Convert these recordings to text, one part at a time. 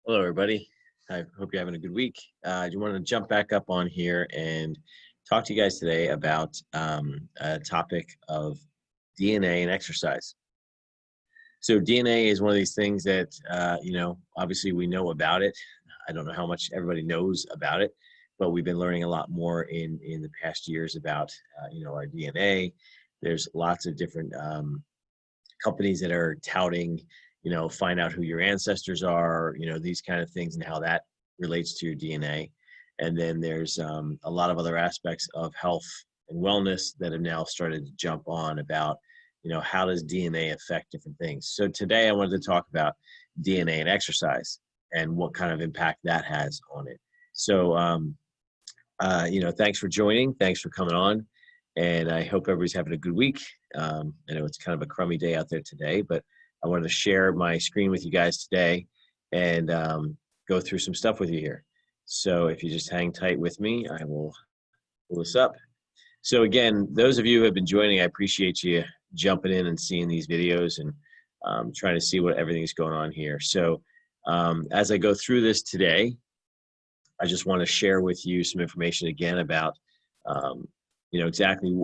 Hello, everybody. I hope you're having a good week. I just wanted to jump back up on here and talk to you guys today about a topic of DNA and exercise. So DNA is one of these things that, obviously we know about it. I don't know how much everybody knows about it, but we've been learning a lot more in the past years about, our DNA. There's lots of different companies that are touting, find out who your ancestors are, these kind of things and how that relates to your DNA. And then there's a lot of other aspects of health and wellness that have now started to jump on about, how does DNA affect different things. So today I wanted to talk about DNA and exercise and what kind of impact that has on it. So, thanks for joining. Thanks for coming on. And I hope everybody's having a good week. I know it's kind of a crummy day out there today, but I wanted to share my screen with you guys today and go through some stuff with you here. So if you just hang tight with me, I will pull this up. So again, those of you who have been joining, I appreciate you jumping in and seeing these videos and trying to see what everything's going on here. So as I go through this today, I just want to share with you some information again about, exactly,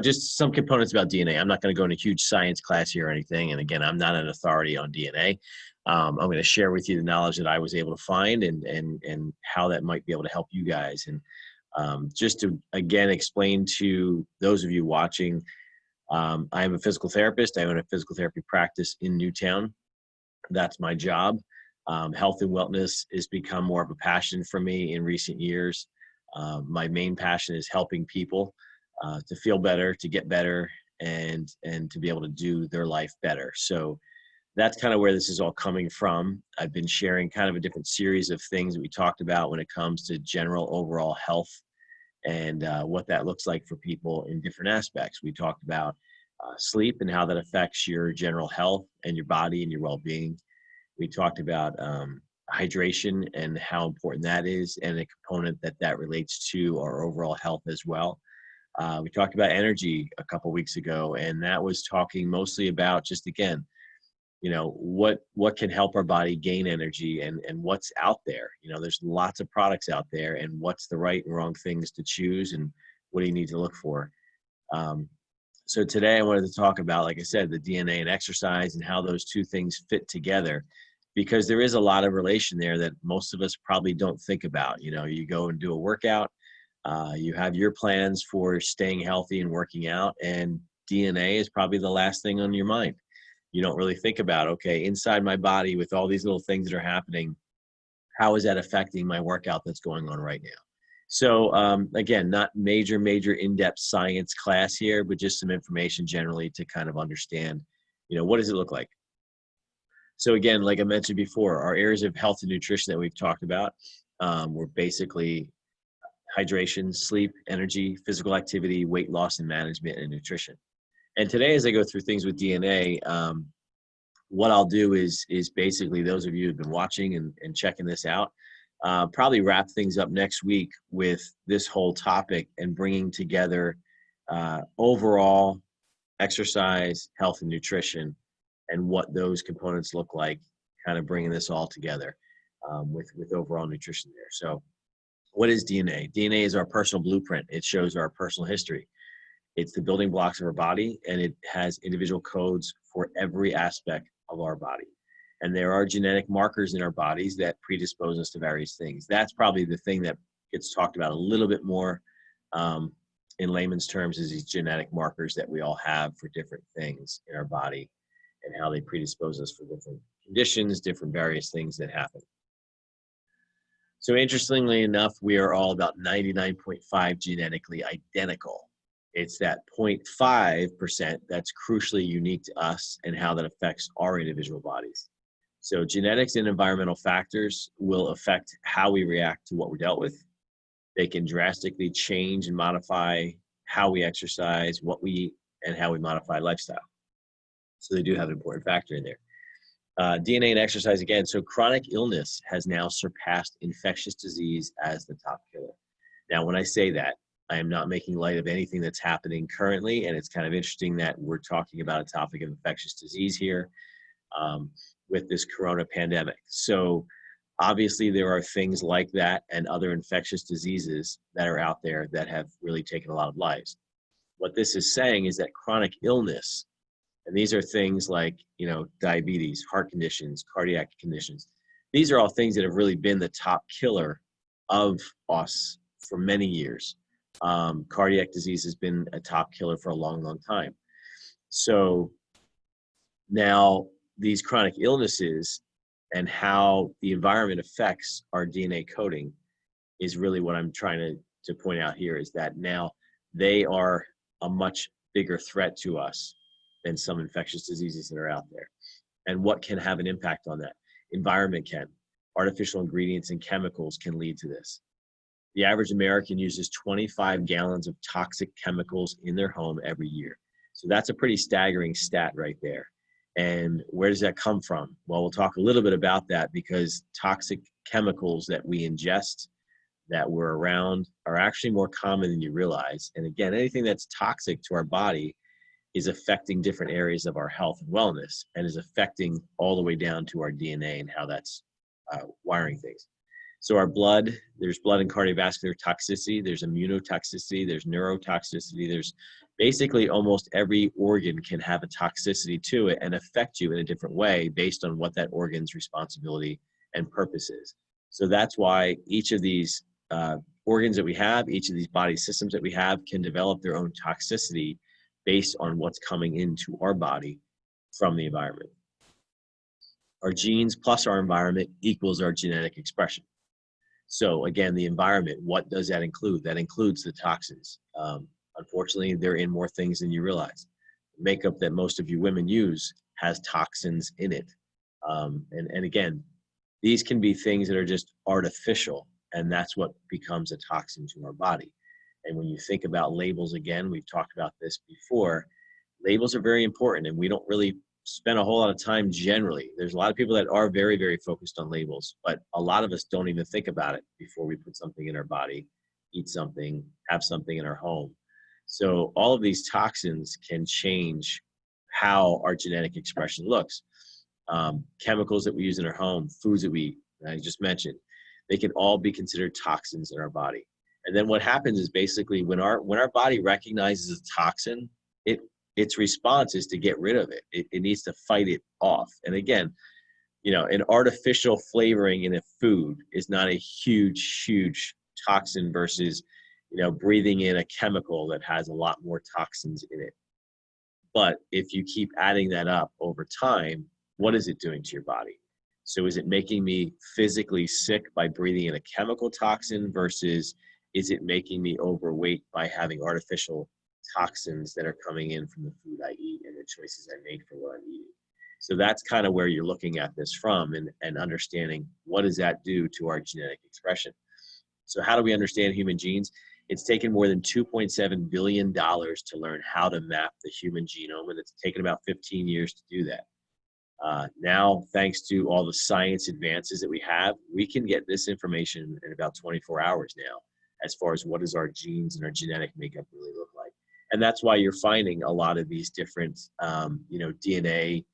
just some components about DNA. I'm not going to go into a huge science class here or anything. And again, I'm not an authority on DNA. I'm going to share with you the knowledge that I was able to find and how that might be able to help you guys. And just to, again, explain to those of you watching, I am a physical therapist. I own a physical therapy practice in Newtown. That's my job. Health and wellness has become more of a passion for me in recent years. My main passion is helping people to feel better, to get better, and to be able to do their life better. So that's kind of where this is all coming from. I've been sharing kind of a different series of things that we talked about when it comes to general overall health and what that looks like for people in different aspects. We talked about sleep and how that affects your general health and your body and your well-being. We talked about hydration and how important that is and a component that relates to our overall health as well. We talked about energy a couple weeks ago, and that was talking mostly about just, again, what can help our body gain energy and what's out there. There's lots of products out there, and what's the right and wrong things to choose and what do you need to look for. So today I wanted to talk about, like I said, the DNA and exercise and how those two things fit together, because there is a lot of relation there that most of us probably don't think about. You go and do a workout, you have your plans for staying healthy and working out, and DNA is probably the last thing on your mind. You don't really think about, okay, inside my body with all these little things that are happening, how is that affecting my workout that's going on right now? So again, not major in-depth science class here, but just some information generally to kind of understand, what does it look like? So again, like I mentioned before, our areas of health and nutrition that we've talked about were basically hydration, sleep, energy, physical activity, weight loss and management, and nutrition. And today, as I go through things with DNA, what I'll do is basically, those of you who've been watching and checking this out, probably wrap things up next week with this whole topic and bringing together overall exercise, health, and nutrition, and what those components look like, kind of bringing this all together with overall nutrition there. So what is DNA? DNA is our personal blueprint. It shows our personal history. It's the building blocks of our body, and it has individual codes for every aspect of our body. And there are genetic markers in our bodies that predispose us to various things. That's probably the thing that gets talked about a little bit more in layman's terms, is these genetic markers that we all have for different things in our body and how they predispose us for different conditions, different various things that happen. So interestingly enough, we are all about 99.5 genetically identical. It's that 0.5% that's crucially unique to us and how that affects our individual bodies. So genetics and environmental factors will affect how we react to what we're dealt with. They can drastically change and modify how we exercise, what we eat, and how we modify lifestyle. So they do have an important factor in there. DNA and exercise again. So chronic illness has now surpassed infectious disease as the top killer. Now, when I say that, I am not making light of anything that's happening currently, and it's kind of interesting that we're talking about a topic of infectious disease here with this corona pandemic. So Obviously, there are things like that and other infectious diseases that are out there that have really taken a lot of lives. What this is saying is that chronic illness, and these are things like, diabetes, heart conditions, cardiac conditions, these are all things that have really been the top killer of us for many years. Cardiac disease has been a top killer for a long, long time. So now these chronic illnesses and how the environment affects our DNA coding is really what I'm trying to point out here, is that now they are a much bigger threat to us than some infectious diseases that are out there. And what can have an impact on that? Environment can. Artificial ingredients and chemicals can lead to this. The average American uses 25 gallons of toxic chemicals in their home every year. So that's a pretty staggering stat right there. And where does that come from? Well, we'll talk a little bit about that, because toxic chemicals that we ingest, that we're around, are actually more common than you realize. And again, anything that's toxic to our body is affecting different areas of our health and wellness, and is affecting all the way down to our DNA and how that's wiring things. So our blood, there's blood and cardiovascular toxicity, there's immunotoxicity, there's neurotoxicity, there's basically almost every organ can have a toxicity to it and affect you in a different way based on what that organ's responsibility and purpose is. So that's why each of these organs that we have, each of these body systems that we have, can develop their own toxicity based on what's coming into our body from the environment. Our genes plus our environment equals our genetic expression. So again, the environment, what does that include? That includes the toxins. Unfortunately, they're in more things than you realize. Makeup that most of you women use has toxins in it. And again, these can be things that are just artificial, and that's what becomes a toxin to our body. And when you think about labels, again, we've talked about this before, labels are very important, and we don't really spend a whole lot of time generally. There's a lot of people that are very, very focused on labels, but a lot of us don't even think about it before we put something in our body, eat something, have something in our home. So all of these toxins can change how our genetic expression looks. Chemicals that we use in our home, foods that we eat, I just mentioned, they can all be considered toxins in our body. And then what happens is basically when our body recognizes a toxin, its response is to get rid of it. It needs to fight it off. And again, an artificial flavoring in a food is not a huge toxin versus, breathing in a chemical that has a lot more toxins in it. But if you keep adding that up over time, what is it doing to your body? So is it making me physically sick by breathing in a chemical toxin, versus is it making me overweight by having artificial toxins that are coming in from the food I eat and the choices I make for what I'm eating? So that's kind of where you're looking at this from, and understanding what does that do to our genetic expression. So how do we understand human genes? It's taken more than $2.7 billion to learn how to map the human genome, and it's taken about 15 years to do that. Now, thanks to all the science advances that we have, we can get this information in about 24 hours now, as far as what does our genes and our genetic makeup really look like. And that's why you're finding a lot of these different, DNA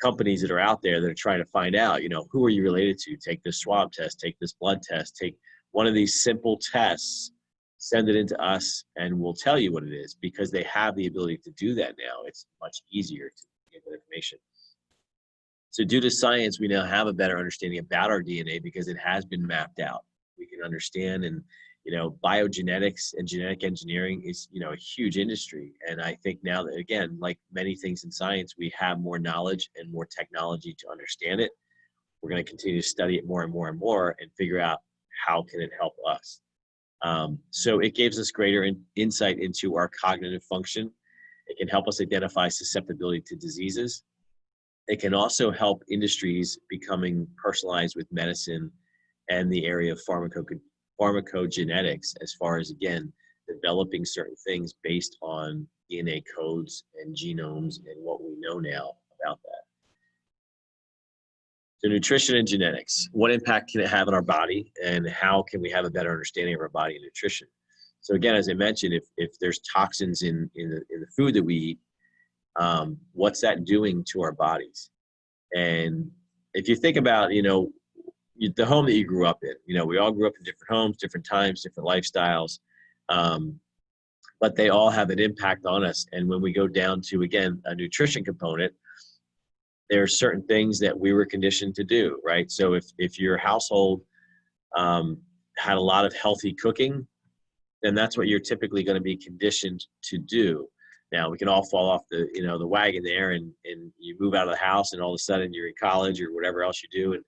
companies that are out there that are trying to find out, who are you related to? Take this swab test, take this blood test, take one of these simple tests, send it into us, and we'll tell you what it is, because they have the ability to do that now. It's much easier to get that information. So due to science, we now have a better understanding about our DNA because it has been mapped out. We can understand, and biogenetics and genetic engineering is, a huge industry. And I think now that, again, like many things in science, we have more knowledge and more technology to understand it. We're going to continue to study it more and more and more and figure out how can it help us. So it gives us greater insight into our cognitive function. It can help us identify susceptibility to diseases. It can also help industries becoming personalized with medicine and the area of pharmacogenetics, as far as, again, developing certain things based on DNA codes and genomes and what we know now about that. So nutrition and genetics, what impact can it have on our body, and how can we have a better understanding of our body and nutrition? So again, as I mentioned, if there's toxins in the food that we eat, what's that doing to our bodies? And if you think about, the home that you grew up in. We all grew up in different homes, different times, different lifestyles, um, but they all have an impact on us. And when we go down to, again, a nutrition component, there are certain things that we were conditioned to do, right? So if your household had a lot of healthy cooking, then that's what you're typically going to be conditioned to do. Now we can all fall off the wagon there, and you move out of the house, and all of a sudden you're in college or whatever else you do, and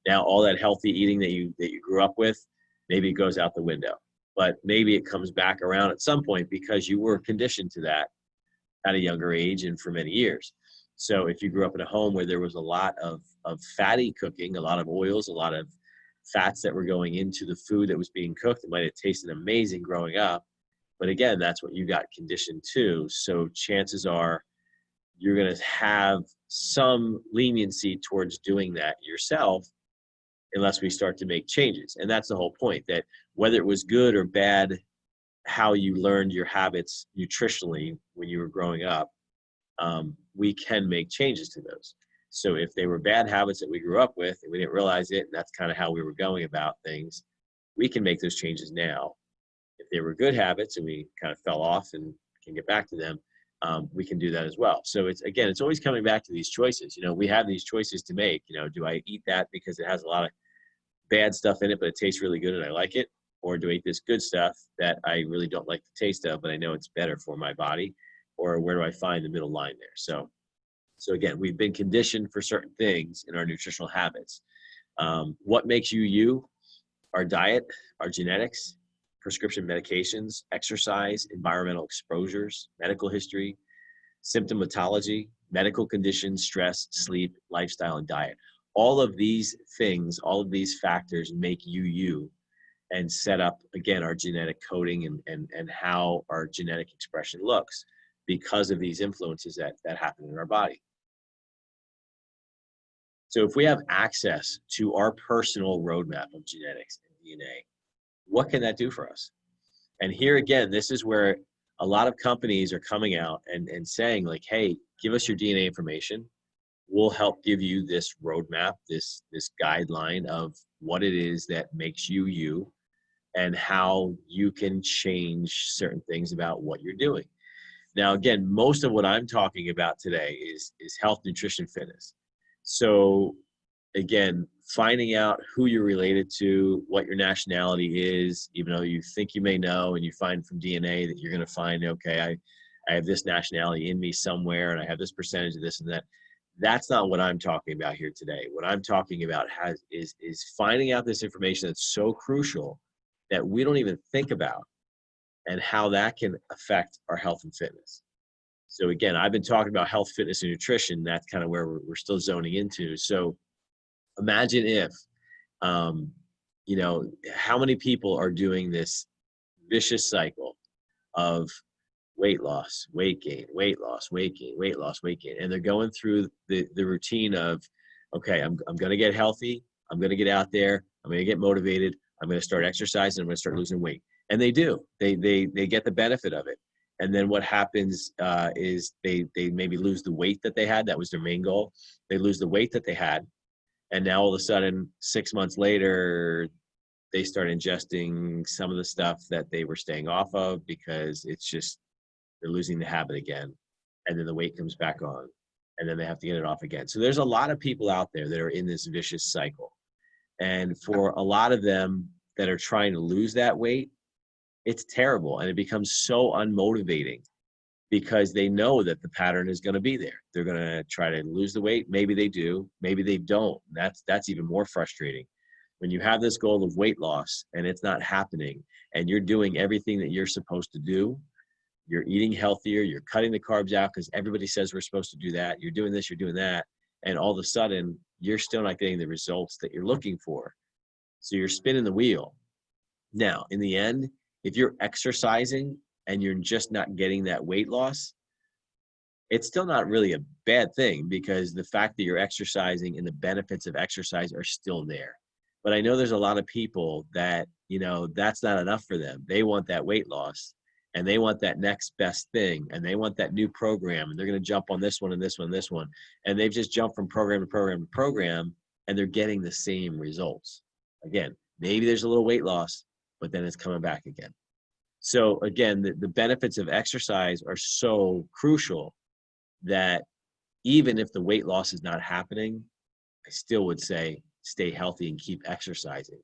now all that healthy eating that you grew up with, maybe it goes out the window. But maybe it comes back around at some point because you were conditioned to that at a younger age and for many years. So if you grew up in a home where there was a lot of fatty cooking, a lot of oils, a lot of fats that were going into the food that was being cooked, it might have tasted amazing growing up. But again, that's what you got conditioned to. So chances are you're going to have some leniency towards doing that yourself unless we start to make changes. And that's the whole point, that whether it was good or bad, how you learned your habits nutritionally when you were growing up, we can make changes to those. So if they were bad habits that we grew up with and we didn't realize it, and that's kind of how we were going about things, we can make those changes now. If they were good habits and we kind of fell off and can get back to them, we can do that as well. So it's always coming back to these choices. We have these choices to make. Do I eat that because it has a lot of bad stuff in it, but it tastes really good and I like it? Or do I eat this good stuff that I really don't like the taste of, but I know it's better for my body? Or where do I find the middle line there? So again, we've been conditioned for certain things in our nutritional habits. What makes you you? Our diet, our genetics, prescription medications, exercise, environmental exposures, medical history, symptomatology, medical conditions, stress, sleep, lifestyle, and diet. All of these things, all of these factors make you you and set up, again, our genetic coding and how our genetic expression looks because of these influences that happen in our body. So if we have access to our personal roadmap of genetics and DNA, what can that do for us? And here again, this is where a lot of companies are coming out and saying, like, hey, give us your DNA information. We'll help give you this roadmap, this guideline of what it is that makes you you and how you can change certain things about what you're doing. Now, again, most of what I'm talking about today is health, nutrition, fitness. So again, finding out who you're related to, what your nationality is, even though you think you may know, and you find from DNA that you're going to find, okay, I have this nationality in me somewhere and I have this percentage of this and that. That's not what I'm talking about here today. What I'm talking about is finding out this information that's so crucial that we don't even think about, and how that can affect our health and fitness. So again, I've been talking about health, fitness, and nutrition. That's kind of where we're still zoning into. So imagine if, how many people are doing this vicious cycle of weight loss, weight gain, weight loss, weight gain, weight loss, weight gain. And they're going through the routine of, okay, I'm going to get healthy. I'm going to get out there. I'm going to get motivated. I'm going to start exercising. I'm going to start losing weight. And they do. They get the benefit of it. And then what happens is they maybe lose the weight that they had. That was their main goal. They lose the weight that they had. And now all of a sudden, 6 months later, they start ingesting some of the stuff that they were staying off of because it's just, they're losing the habit again. And then the weight comes back on. And then they have to get it off again. So there's a lot of people out there that are in this vicious cycle. And for a lot of them that are trying to lose that weight, it's terrible. And it becomes so unmotivating because they know that the pattern is going to be there. They're going to try to lose the weight. Maybe they do, maybe they don't. That's even more frustrating. When you have this goal of weight loss and it's not happening and you're doing everything that you're supposed to do, you're eating healthier, you're cutting the carbs out because everybody says we're supposed to do that. You're doing this, you're doing that. And all of a sudden, you're still not getting the results that you're looking for. So you're spinning the wheel. Now, in the end, if you're exercising and you're just not getting that weight loss, it's still not really a bad thing because the fact that you're exercising and the benefits of exercise are still there. But I know there's a lot of people that, that's not enough for them. They want that weight loss and they want that next best thing and they want that new program and they're going to jump on this one and this one and this one. And they've just jumped from program to program to program and they're getting the same results. Again, maybe there's a little weight loss, but then it's coming back again. So again, the benefits of exercise are so crucial that even if the weight loss is not happening, I still would say stay healthy and keep exercising.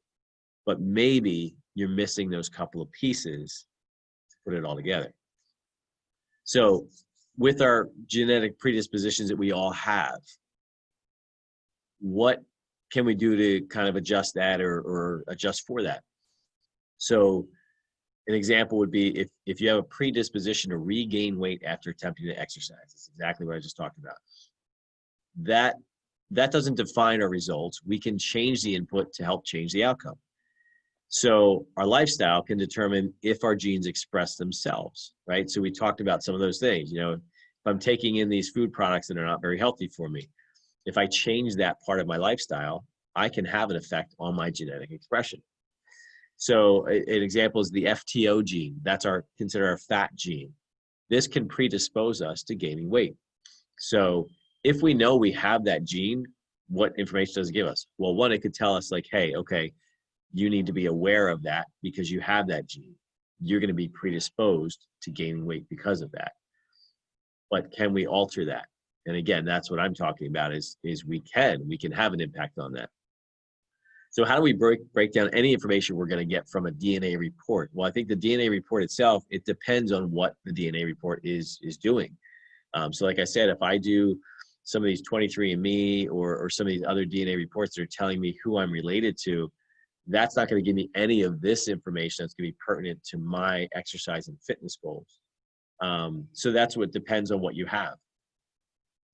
But maybe you're missing those couple of pieces to put it all together. So with our genetic predispositions that we all have, what can we do to kind of adjust that or adjust for that? So an example would be if you have a predisposition to regain weight after attempting to exercise. That's exactly what I just talked about. That doesn't define our results. We can change the input to help change the outcome. So our lifestyle can determine if our genes express themselves, right? So we talked about some of those things. You know, if I'm taking in these food products that are not very healthy for me, if I change that part of my lifestyle, I can have an effect on my genetic expression. So an example is the FTO gene. That's considered our fat gene. This can predispose us to gaining weight. So if we know we have that gene, what information does it give us? Well, one, it could tell us like, hey, okay, you need to be aware of that because you have that gene. You're going to be predisposed to gaining weight because of that. But can we alter that? And again, that's what I'm talking about is we can have an impact on that. So how do we break down any information we're going to get from a DNA report? Well, I think the DNA report itself, it depends on what the DNA report is doing. So like I said, if I do some of these 23andMe or some of these other DNA reports that are telling me who I'm related to, that's not going to give me any of this information that's going to be pertinent to my exercise and fitness goals. So that's what depends on what you have.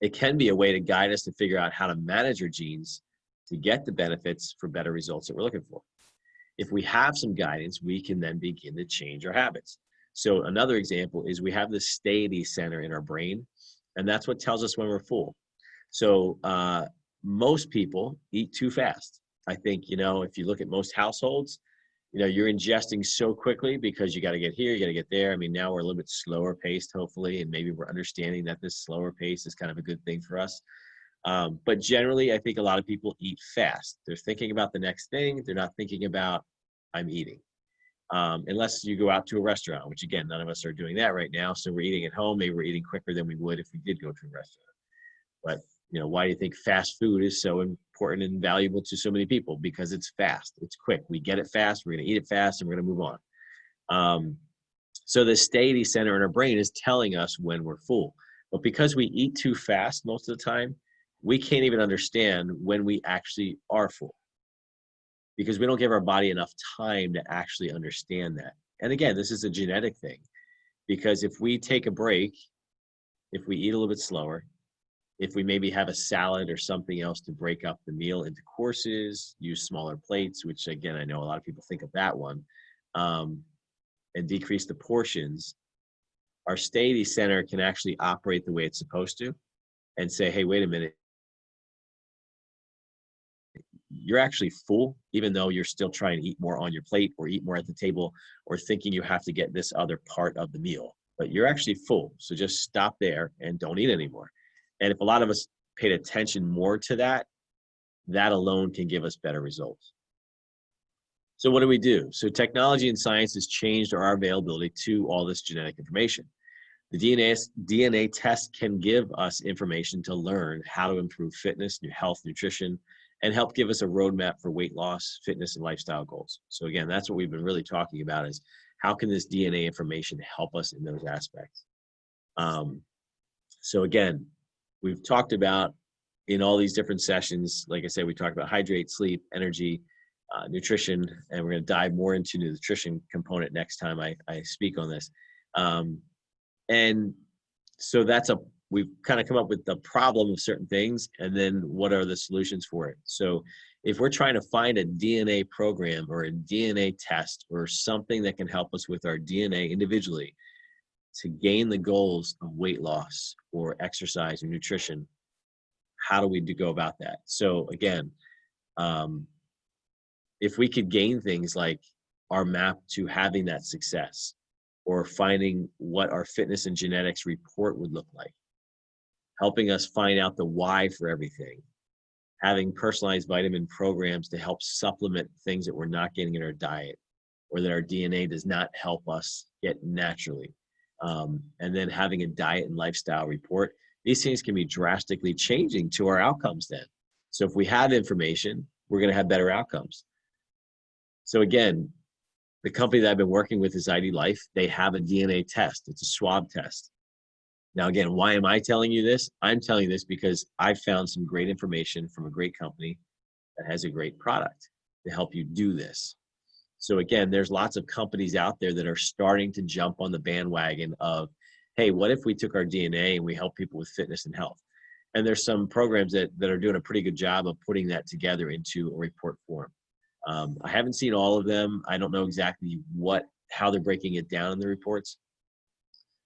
It can be a way to guide us to figure out how to manage your genes to get the benefits for better results that we're looking for. If we have some guidance, we can then begin to change our habits. So another example is we have the satiety center in our brain, and that's what tells us when we're full. So most people eat too fast. I think, you know, if you look at most households, you know, you're ingesting so quickly because you got to get here, you got to get there. I mean, now we're a little bit slower paced, hopefully, and maybe we're understanding that this slower pace is kind of a good thing for us. But generally, I think a lot of people eat fast. They're thinking about the next thing. They're not thinking about, I'm eating. Unless you go out to a restaurant, which again, none of us are doing that right now. So we're eating at home. Maybe we're eating quicker than we would if we did go to a restaurant. But, you know, why do you think fast food is so important and valuable to so many people? Because it's fast. It's quick. We get it fast. We're going to eat it fast and we're going to move on. So the satiety center in our brain is telling us when we're full. But because we eat too fast most of the time, we can't even understand when we actually are full because we don't give our body enough time to actually understand that. And again, this is a genetic thing because if we take a break, if we eat a little bit slower, if we maybe have a salad or something else to break up the meal into courses, use smaller plates, which again, I know a lot of people think of that one, and decrease the portions, our satiety center can actually operate the way it's supposed to and say, hey, wait a minute, you're actually full, even though you're still trying to eat more on your plate or eat more at the table or thinking you have to get this other part of the meal, but you're actually full. So just stop there and don't eat anymore. And if a lot of us paid attention more to that, that alone can give us better results. So what do we do? So technology and science has changed our availability to all this genetic information. The DNA test can give us information to learn how to improve fitness, health, nutrition, and help give us a roadmap for weight loss, fitness, and lifestyle goals. So again, that's what we've been really talking about is how can this DNA information help us in those aspects? So again, we've talked about in all these different sessions, like I said, we talked about hydrate, sleep, energy, nutrition, and we're going to dive more into the nutrition component next time I speak on this. And so we've kind of come up with the problem of certain things and then what are the solutions for it. So if we're trying to find a DNA program or a DNA test or something that can help us with our DNA individually to gain the goals of weight loss or exercise or nutrition, how do we go about that? So again, if we could gain things like our map to having that success or finding what our fitness and genetics report would look like, helping us find out the why for everything, having personalized vitamin programs to help supplement things that we're not getting in our diet or that our DNA does not help us get naturally. And then having a diet and lifestyle report, these things can be drastically changing to our outcomes then. So if we have information, we're going to have better outcomes. So again, the company that I've been working with is ID Life. They have a DNA test. It's a swab test. Now, again, why am I telling you this? I'm telling you this because I found some great information from a great company that has a great product to help you do this. So again, there's lots of companies out there that are starting to jump on the bandwagon of, hey, what if we took our DNA and we help people with fitness and health? And there's some programs that are doing a pretty good job of putting that together into a report form. I haven't seen all of them. I don't know exactly how they're breaking it down in the reports.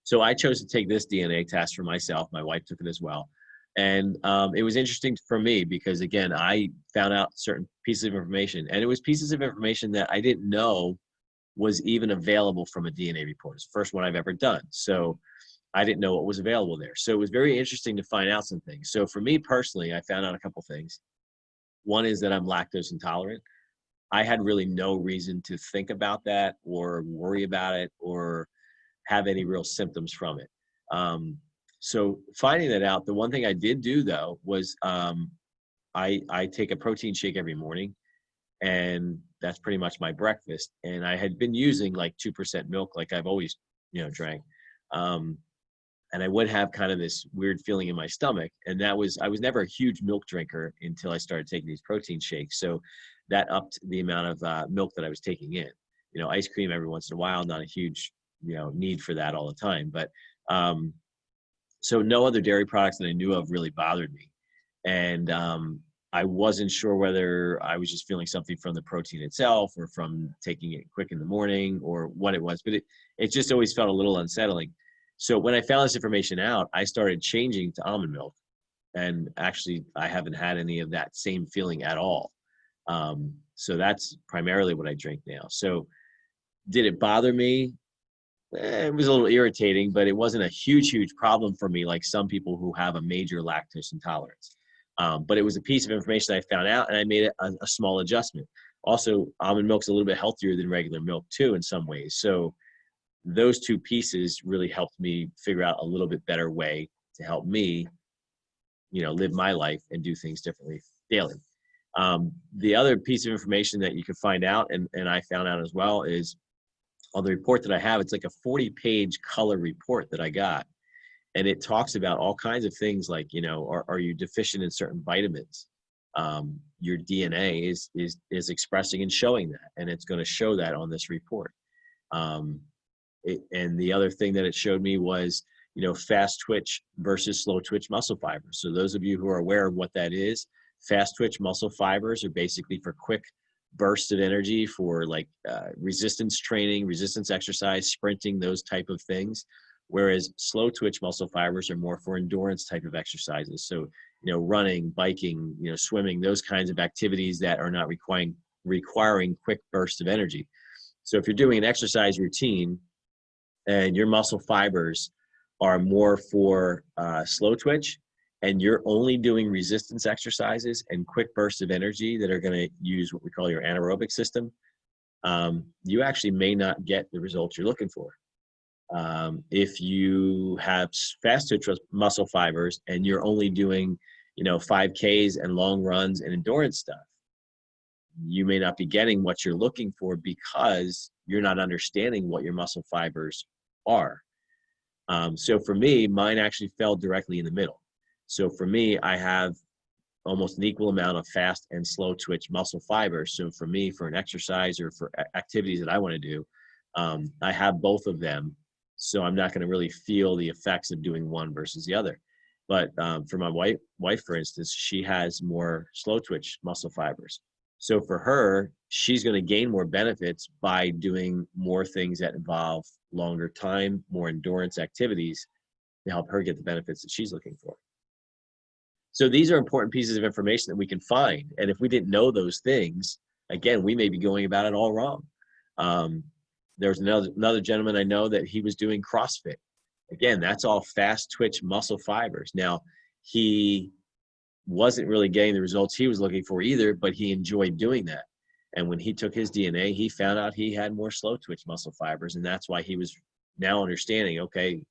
So I chose to take this DNA test for myself. My wife took it as well. And it was interesting for me because, again, I found out certain pieces of information. And it was pieces of information that I didn't know was even available from a DNA report. It's the first one I've ever done. So I didn't know what was available there. So it was very interesting to find out some things. So for me personally, I found out a couple things. One is that I'm lactose intolerant. I had really no reason to think about that or worry about it or have any real symptoms from it. So finding that out, the one thing I did do though was I take a protein shake every morning, and that's pretty much my breakfast. And I had been using like 2% milk, like I've always drank. And I would have kind of this weird feeling in my stomach, and I was never a huge milk drinker until I started taking these protein shakes. So that upped the amount of milk that I was taking in. Ice cream every once in a while, not a huge need for that all the time. But so no other dairy products that I knew of really bothered me. And I wasn't sure whether I was just feeling something from the protein itself or from taking it quick in the morning or what it was, but it just always felt a little unsettling. So when I found this information out, I started changing to almond milk. And actually, I haven't had any of that same feeling at all. So that's primarily what I drink now. So did it bother me? It was a little irritating, but it wasn't a huge problem for me like some people who have a major lactose intolerance. But it was a piece of information that I found out, and I made a small adjustment. Also, almond milk's a little bit healthier than regular milk too in some ways. So those two pieces really helped me figure out a little bit better way to help me, live my life and do things differently daily. The other piece of information that you can find out, and I found out as well, is on the report that I have, it's like a 40-page color report that I got. And it talks about all kinds of things like, are you deficient in certain vitamins? Your DNA is expressing and showing that, and it's going to show that on this report. And the other thing that it showed me was, fast twitch versus slow twitch muscle fibers. So those of you who are aware of what that is, fast twitch muscle fibers are basically for quick bursts of energy for like resistance training, resistance exercise, sprinting, those type of things. Whereas slow twitch muscle fibers are more for endurance type of exercises. So, running, biking, swimming, those kinds of activities that are not requiring quick bursts of energy. So if you're doing an exercise routine and your muscle fibers are more for slow twitch, and you're only doing resistance exercises and quick bursts of energy that are going to use what we call your anaerobic system, you actually may not get the results you're looking for. If you have fast twitch muscle fibers and you're only doing, 5Ks and long runs and endurance stuff, you may not be getting what you're looking for because you're not understanding what your muscle fibers are. So for me, mine actually fell directly in the middle. So for me, I have almost an equal amount of fast and slow twitch muscle fibers. So for me, for an exercise or for activities that I want to do, I have both of them. So I'm not going to really feel the effects of doing one versus the other. But for my wife, for instance, she has more slow twitch muscle fibers. So for her, she's going to gain more benefits by doing more things that involve longer time, more endurance activities to help her get the benefits that she's looking for. So these are important pieces of information that we can find. And if we didn't know those things, again, we may be going about it all wrong. There's another gentleman I know that he was doing CrossFit. Again, that's all fast twitch muscle fibers. Now, he wasn't really getting the results he was looking for either, but he enjoyed doing that. And when he took his DNA, he found out he had more slow twitch muscle fibers. And that's why he was now understanding, okay,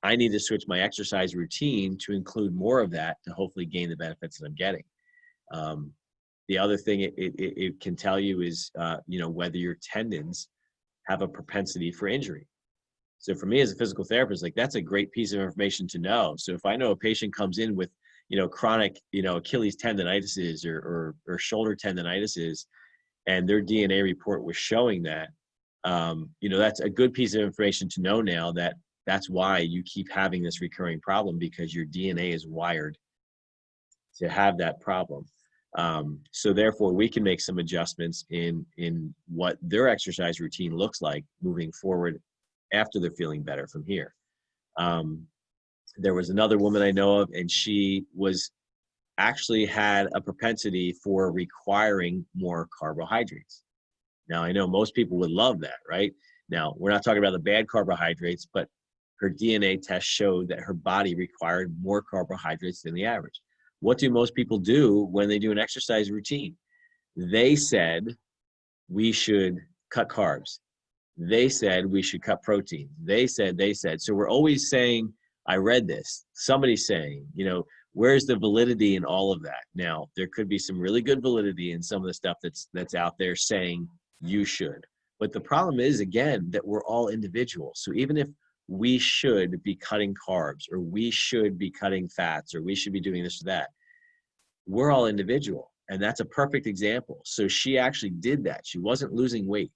I need to switch my exercise routine to include more of that to hopefully gain the benefits that I'm getting. The other thing it can tell you is, whether your tendons have a propensity for injury. So for me as a physical therapist, like that's a great piece of information to know. So if I know a patient comes in with, chronic, Achilles tendonitis or shoulder tendonitis, and their DNA report was showing that, that's a good piece of information to know now, that that's why you keep having this recurring problem, because your DNA is wired to have that problem. So therefore we can make some adjustments in what their exercise routine looks like moving forward after they're feeling better from here. There was another woman I know of, and she was actually had a propensity for requiring more carbohydrates. Now, I know most people would love that, right? Now, we're not talking about the bad carbohydrates, but her DNA test showed that her body required more carbohydrates than the average. What do most people do when they do an exercise routine? They said we should cut carbs. They said we should cut protein. They said. So we're always saying, I read this. Somebody's saying, where's the validity in all of that? Now, there could be some really good validity in some of the stuff that's out there saying you should. But the problem is, again, that we're all individuals. So even if we should be cutting carbs, or we should be cutting fats, or we should be doing this or that, we're all individual. And that's a perfect example. So she actually did that. She wasn't losing weight.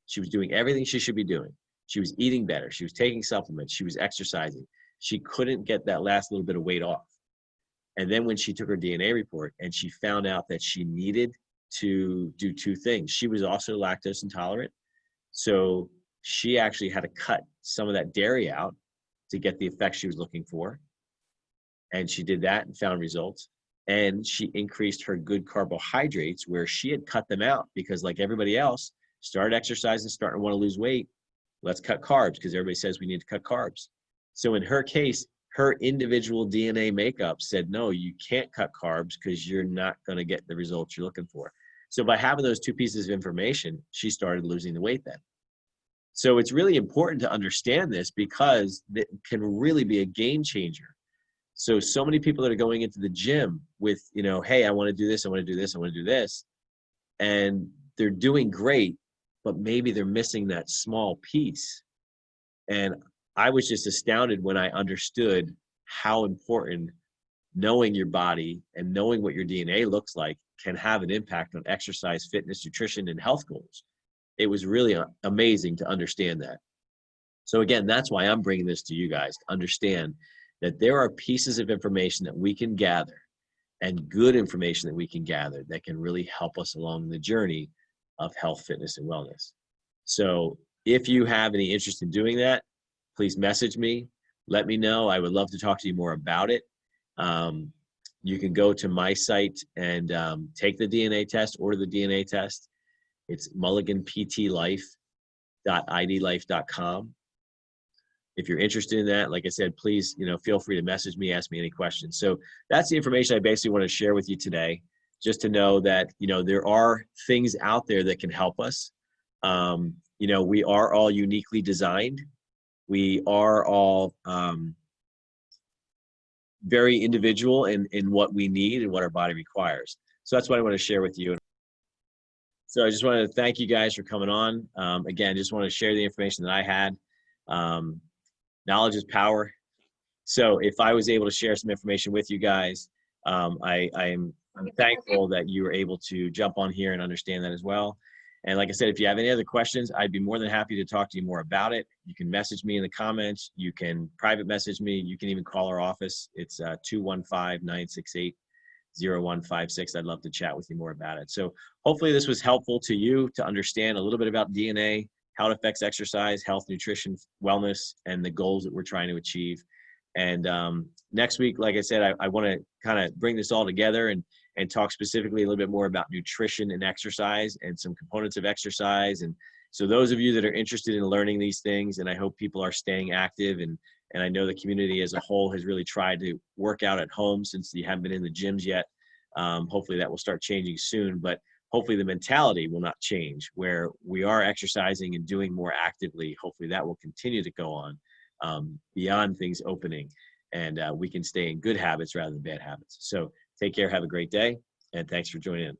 She was doing everything she should be doing. She was eating better. She was taking supplements. She was exercising. She couldn't get that last little bit of weight off. And then when she took her DNA report and she found out that she needed to do two things. She was also lactose intolerant. So she actually had to cut some of that dairy out to get the effect she was looking for. And she did that and found results. And she increased her good carbohydrates where she had cut them out, because like everybody else, started exercising, starting to want to lose weight. Let's cut carbs, because everybody says we need to cut carbs. So in her case, her individual DNA makeup said, no, you can't cut carbs because you're not going to get the results you're looking for. So by having those two pieces of information, she started losing the weight then. So it's really important to understand this, because it can really be a game changer. So many people that are going into the gym with, hey, I want to do this, I want to do this, I want to do this. And they're doing great, but maybe they're missing that small piece. And I was just astounded when I understood how important knowing your body and knowing what your DNA looks like can have an impact on exercise, fitness, nutrition, and health goals. It was really amazing to understand that. So again, that's why I'm bringing this to you guys, to understand that there are pieces of information that we can gather, and good information that we can gather, that can really help us along the journey of health, fitness, and wellness. So if you have any interest in doing that, please message me. Let me know. I would love to talk to you more about it. You can go to my site and take the DNA test, order the DNA test. It's mulliganptlife.idlife.com. If you're interested in that, like I said, please, feel free to message me, ask me any questions. So that's the information I basically want to share with you today, just to know that, there are things out there that can help us. We are all uniquely designed. We are all very individual in what we need and what our body requires. So that's what I want to share with you. So I just wanted to thank you guys for coming on. Again, just want to share the information that I had. Knowledge is power. So if I was able to share some information with you guys, I'm thankful that you were able to jump on here and understand that as well. And like I said, if you have any other questions, I'd be more than happy to talk to you more about it. You can message me in the comments. You can private message me. You can even call our office. It's 215-968-0156. I'd love to chat with you more about it. So hopefully this was helpful to you to understand a little bit about DNA, how it affects exercise, health, nutrition, wellness, and the goals that we're trying to achieve. And next week, like I said, I want to kind of bring this all together and talk specifically a little bit more about nutrition and exercise and some components of exercise. And so those of you that are interested in learning these things, and I hope people are staying active and And I know the community as a whole has really tried to work out at home since you haven't been in the gyms yet. Hopefully that will start changing soon, but hopefully the mentality will not change where we are exercising and doing more actively. Hopefully that will continue to go on beyond things opening, and we can stay in good habits rather than bad habits. So take care, have a great day, and thanks for joining in.